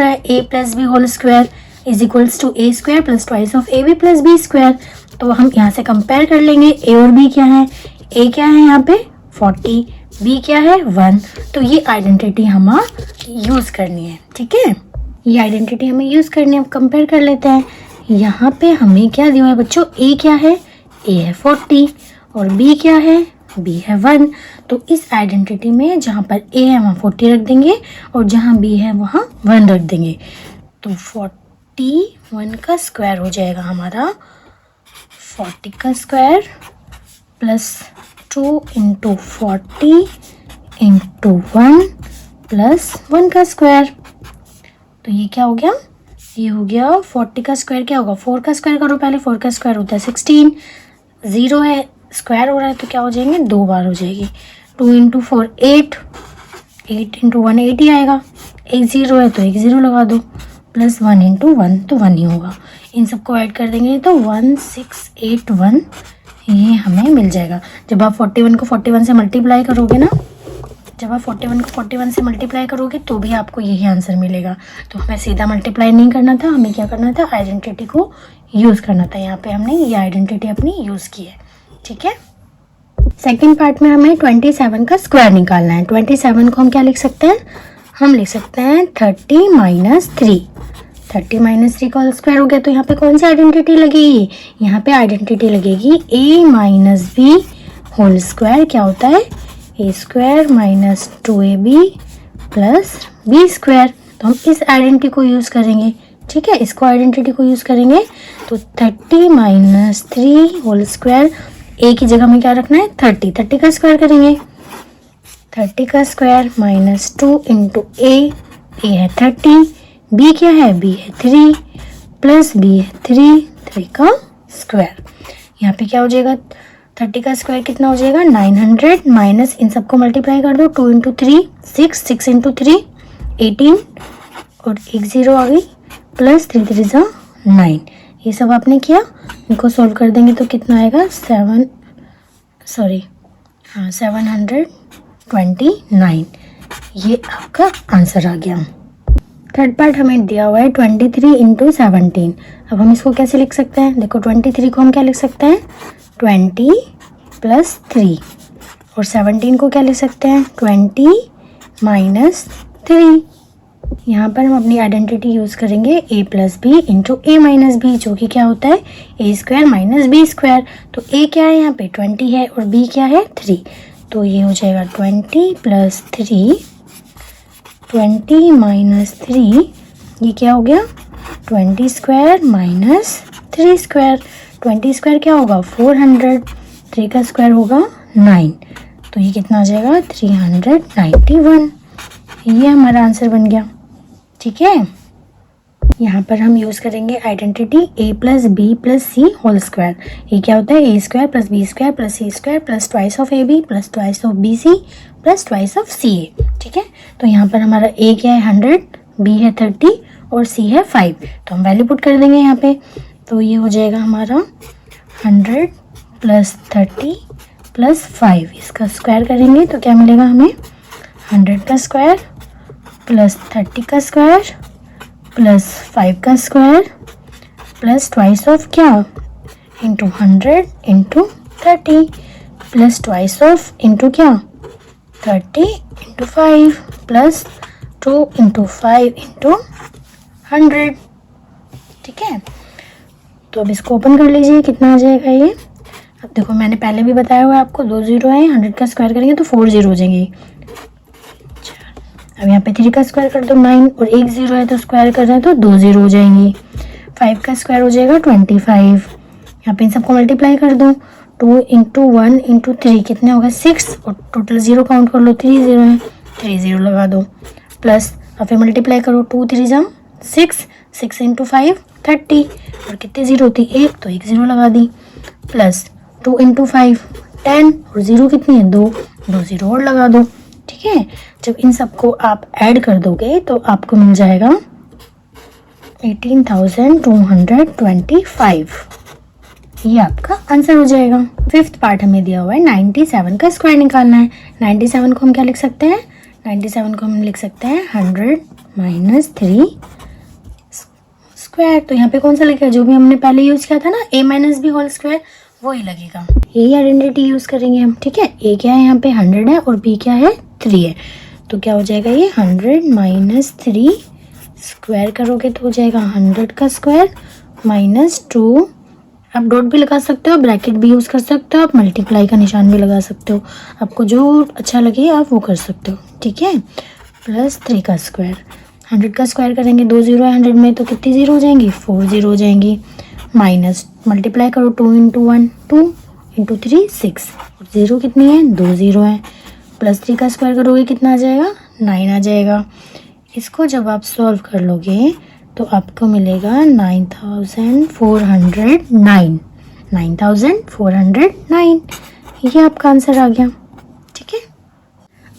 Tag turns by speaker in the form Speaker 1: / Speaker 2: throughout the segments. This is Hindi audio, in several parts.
Speaker 1: a plus b whole square is equals to a square plus twice of ab plus b square. तो हम यहाँ से कंपेयर कर लेंगे a और b क्या है। a क्या है यहाँ पे 40, b क्या है 1। तो ये आइडेंटिटी हमें यूज़ करनी है, ठीक है, ये आइडेंटिटी हमें यूज़ करनी है। अब कंपेयर कर लेते हैं। यहाँ पे हमें क्या दिया है बच्चों, a क्या है, a है 40 और b क्या है, b है 1। तो इस आइडेंटिटी में जहाँ पर a है वहाँ 40 रख देंगे और जहाँ b है वहाँ 1 रख देंगे। तो 41 का स्क्वायर हो जाएगा हमारा 40 का square plus 2 into 40 into 1 plus 1 का स्क्वायर। तो ये क्या हो गया, ये हो गया 40 का स्क्वायर क्या होगा, 4 का स्क्वायर करो पहले, 4 का स्क्वायर होता है 16, 0 है स्क्वायर हो रहा है तो क्या हो जाएंगे, 2 बार हो जाएगी। 2 इंटू 4 8, 8 इंटू 1 8 ही आएगा। एक 0 है तो एक 0 लगा दो, प्लस 1 इंटू 1 तो 1 ही होगा। इन सबको ऐड कर देंगे तो 1681 ये हमें मिल जाएगा। जब आप 41 को 41 से मल्टीप्लाई करोगे ना, जब आप 41 को 41 से मल्टीप्लाई करोगे तो भी आपको यही आंसर मिलेगा। तो हमें सीधा मल्टीप्लाई नहीं करना था, हमें क्या करना था, आइडेंटिटी को यूज़ करना था। यहाँ पे हमने ये आइडेंटिटी अपनी यूज़ की है, ठीक है। सेकेंड पार्ट में हमें 27 का स्क्वायर निकालना है। 27 को हम क्या लिख सकते हैं, हम लिख सकते हैं 30 माइनस 3। 30 माइनस 3 का स्क्वायर हो गया तो यहाँ पे कौन सी आइडेंटिटी लगेगी, यहाँ पे आइडेंटिटी लगेगी a minus b whole square क्या होता है, a square minus 2ab plus b square. तो हम इस आइडेंटिटी को यूज़ करेंगे, ठीक है, इसको आइडेंटिटी को यूज़ करेंगे। तो 30 माइनस 3 होल स्क्वायर, a की जगह में क्या रखना है 30, 30 का स्क्वायर करेंगे, 30 का स्क्वायर माइनस 2 इंटू a है 30, b क्या है, b है 3 प्लस b है 3 का स्क्वायर। यहाँ पे क्या हो जाएगा, 30 का स्क्वायर कितना हो जाएगा 900 माइनस इन सबको मल्टीप्लाई कर दो, 2 इंटू 3 6, 6 इंटू 3 18 और एक 0 आ गई प्लस 3 3 9। ये सब आपने किया, इनको सोल्व कर देंगे तो कितना आएगा 729। ये आपका आंसर आ गया। थर्ड पार्ट हमें दिया हुआ है 23 इंटू 17। अब हम इसको कैसे लिख सकते हैं, देखो 23 को हम क्या लिख सकते हैं 20 प्लस 3 और 17 को क्या लिख सकते हैं 20 माइनस 3। यहाँ पर हम अपनी आइडेंटिटी यूज़ करेंगे a plus b into a minus b, जो कि क्या होता है a square minus b square. तो a क्या है यहाँ पे 20 है और b क्या है 3, तो ये हो जाएगा 20 प्लस 3, 20 माइनस 3 ये क्या हो गया 20 स्क्वायर माइनस 3 स्क्वायर। 20 स्क्वायर क्या होगा 400, 3 का स्क्वायर होगा 9, तो ये कितना आ जाएगा 391। ये हमारा आंसर बन गया, ठीक है। यहाँ पर हम यूज़ करेंगे identity a plus b plus c whole square. ये क्या होता है a square plus b square plus c square plus twice of ab plus twice of b c plus twice of c a, ठीक है। तो यहाँ पर हमारा a क्या है 100, b है 30 और c है 5। तो हम वैल्यू पुट कर देंगे यहाँ पे, तो ये हो जाएगा हमारा 100 प्लस 30 प्लस 5। इसका स्क्वायर करेंगे तो क्या मिलेगा हमें 100 का स्क्वायर प्लस 30 का स्क्वायर प्लस 5 का स्क्वायर प्लस ट्वाइस ऑफ क्या into 100 into 30 plus twice of into क्या 30 इंटू 5 प्लस 2 इंटू 5 इंटू 100, ठीक है। तो अब इसको ओपन कर लीजिए, कितना आ जाएगा ये। अब देखो मैंने पहले भी बताया हुआ है आपको, 2 0 है, 100 का स्क्वायर करेंगे तो 4 0 हो जाएंगे। अब यहाँ पे 3 का स्क्वायर कर दो 9 और एक 0 है तो स्क्वायर कर रहे हैं तो 2 0 हो जाएंगी। 5 का स्क्वायर हो जाएगा 25। यहाँ पे इन सबको मल्टीप्लाई कर दो, 2 इंटू 1 इंटू 3 कितने होगा 6 और टोटल 0 काउंट कर लो, 3 0 है, 3 0 लगा दो प्लस और फिर मल्टीप्लाई करो 2 3 6, 6 इंटू 5 30 और कितने 0 होती 1 तो 1 0 लगा दी प्लस 2 इंटू 5 10 और 0 कितनी है 2 0 और लगा दो, ठीक है। जब इन सबको आप ऐड कर दोगे तो आपको मिल जाएगा 18,225। ये आपका आंसर हो जाएगा। फिफ्थ पार्ट हमें दिया हुआ है 97 का स्क्वायर निकालना है। 97 को हम क्या लिख सकते हैं 97 को हम लिख सकते हैं 100 माइनस 3 स्क्वायर। तो यहाँ पे कौन सा लगेगा, जो भी हमने पहले यूज़ किया था ना, a minus b whole square, वही लगेगा। यही आइडेंटिटी यूज़ करेंगे हम, ठीक है। a क्या है यहाँ पे 100 है और b क्या है 3 है, तो क्या हो जाएगा ये 100 माइनस 3 स्क्वायर करोगे तो हो जाएगा 100 का स्क्वायर माइनस 2। आप डॉट भी लगा सकते हो, ब्रैकेट भी यूज़ कर सकते हो, आप मल्टीप्लाई का निशान भी लगा सकते हो, आपको जो अच्छा लगे आप वो कर सकते हो, ठीक है। प्लस 3 का स्क्वायर, 100 का स्क्वायर करेंगे, 2 जीरो है 100 में, तो कितनी जीरो हो जाएंगी, 4 जीरो हो जाएंगी। माइनस मल्टीप्लाई करो, 2 इंटू 1 2 इंटू 3 6, और जीरो कितनी है, 2 जीरो है। प्लस 3 का स्क्वायर करोगे कितना आ जाएगा, 9 आ जाएगा। इसको जब आप सॉल्व कर लोगे तो आपको मिलेगा 9409, 9409, ये आपका आंसर आ गया, ठीक है।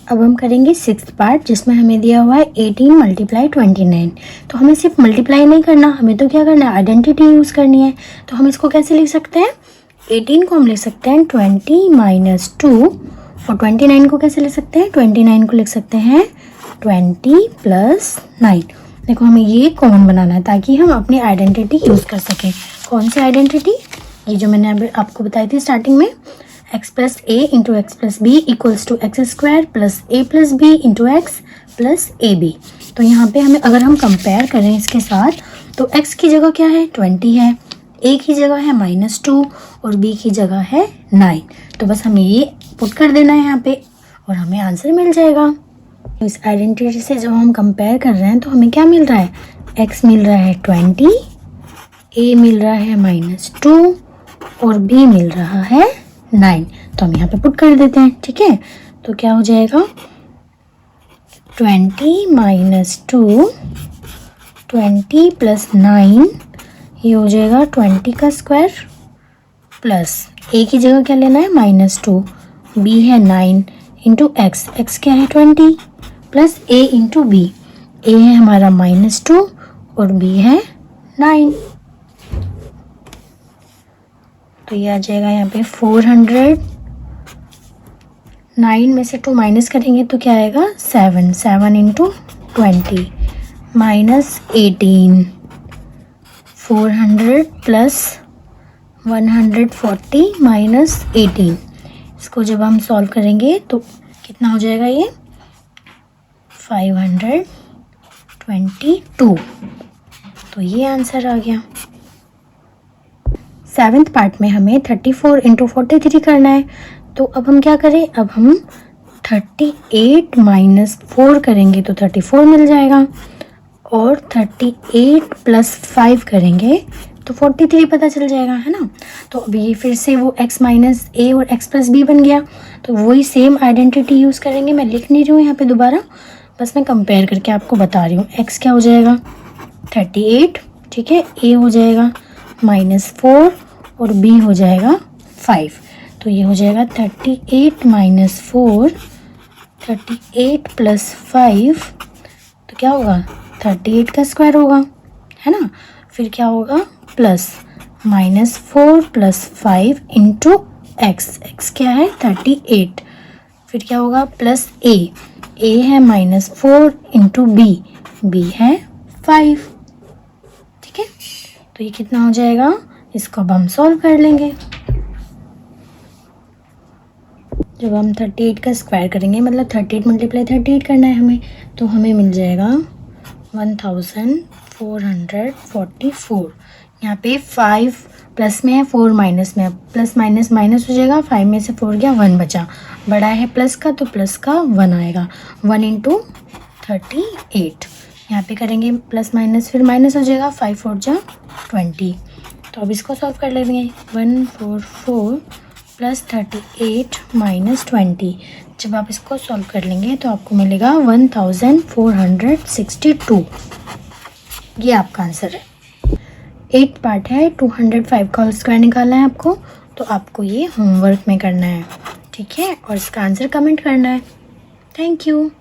Speaker 1: अब हम करेंगे 6th पार्ट, जिसमें हमें दिया हुआ है 18 मल्टीप्लाई 29। तो हमें सिर्फ मल्टीप्लाई नहीं करना, हमें तो क्या करना है, आइडेंटिटी यूज़ करनी है। तो हम इसको कैसे लिख सकते हैं, 18 को हम लिख सकते हैं 20 माइनस 2, और 29 को कैसे लिख सकते हैं, 29 को लिख सकते हैं 20 प्लस 9। देखो हमें ये कॉमन बनाना है ताकि हम अपनी आइडेंटिटी यूज़ कर सकें। कौन सी आइडेंटिटी, ये जो मैंने अभी आपको बताई थी स्टार्टिंग में, x plus a into x plus b equals to x square plus a plus b into x plus a b. तो यहाँ पे हमें अगर हम कंपेयर करें इसके साथ, तो x की जगह क्या है 20 है, a की जगह है -2 और b की जगह है 9। तो बस हमें ये पुट कर देना है यहाँ पे और हमें आंसर मिल जाएगा। इस आइडेंटिटी से जब हम कंपेयर कर रहे हैं तो हमें क्या मिल रहा है, x मिल रहा है 20, a मिल रहा है -2 और b मिल रहा है 9। तो हम यहाँ पे पुट कर देते हैं, ठीक है। तो क्या हो जाएगा 20 माइनस 2, 20 प्लस 9, ये हो जाएगा 20 का स्क्वायर प्लस a की जगह क्या लेना है -2, b है 9 इंटू x क्या है 20 plus a into b, a है हमारा -2 और b है 9। तो ये आ जाएगा यहाँ पे 400, 9 में से 2 माइनस करेंगे तो क्या आएगा 7, 7 इंटू 20 माइनस 18, 400 प्लस 140 माइनस 18। इसको जब हम सॉल्व करेंगे तो कितना हो जाएगा ये 522। तो ये आंसर आ गया। 7th पार्ट में हमें 34 इंटू 43 करना है। तो अब हम क्या करें, अब हम 38 माइनस 4 करेंगे तो 34 मिल जाएगा, और 38 प्लस 5 करेंगे तो 43 पता चल जाएगा, है ना। तो अभी ये फिर से वो x माइनस ए और x प्लस बी बन गया। तो वही सेम आइडेंटिटी यूज़ करेंगे। मैं लिख नहीं रही हूँ यहाँ पे दोबारा, बस मैं कंपेयर करके आपको बता रही हूँ। x क्या हो जाएगा 38, ठीक है, a हो जाएगा -4 और b हो जाएगा 5। तो ये हो जाएगा 38 माइनस 4, 38 प्लस 5, तो क्या होगा 38 का स्क्वायर होगा, है ना। फिर क्या होगा प्लस -4 प्लस 5 इंटू एक्स क्या है 38। फिर क्या होगा प्लस a है -4 इंटू b है 5, ठीक है। तो ये कितना हो जाएगा, इसको अब हम सॉल्व कर लेंगे। जब हम 38 का स्क्वायर करेंगे, मतलब 38 मल्टीप्लाई 38 करना है हमें, तो हमें मिल जाएगा 1444। यहाँ पे 5 प्लस में है, 4 माइनस में है, प्लस माइनस माइनस हो जाएगा, 5 में से 4 गया 1 बचा, बड़ा है प्लस का तो प्लस का 1 आएगा, 1 इंटू 38। यहाँ पे करेंगे प्लस माइनस, फिर माइनस हो जाएगा, 5 4 जा 20। तो अब इसको सॉल्व कर लेंगे, 144 प्लस 38 माइनस 20। जब आप इसको सॉल्व कर लेंगे तो आपको मिलेगा 1462। ये आपका आंसर है। 8 पार्ट है, 205 का होल स्क्वायर निकालना है आपको, तो आपको ये होमवर्क में करना है, ठीक है, और इसका आंसर कमेंट करना है। Thank you.